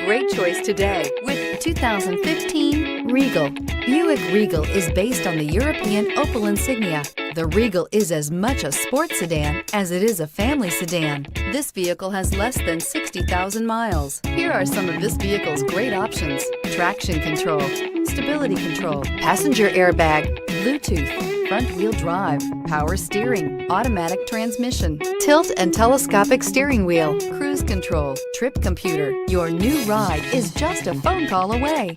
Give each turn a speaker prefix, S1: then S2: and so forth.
S1: great choice today with 2015 Regal. Buick Regal is based on the European Opel Insignia. The Regal is as much a sports sedan as it is a family sedan. This vehicle has less than 60,000 miles. Here are some of this vehicle's great options: traction control, stability control, passenger airbag, Bluetooth, front-wheel drive, power steering, automatic transmission, tilt and telescopic steering wheel, cruise control, trip computer. Your new ride is just a phone call away.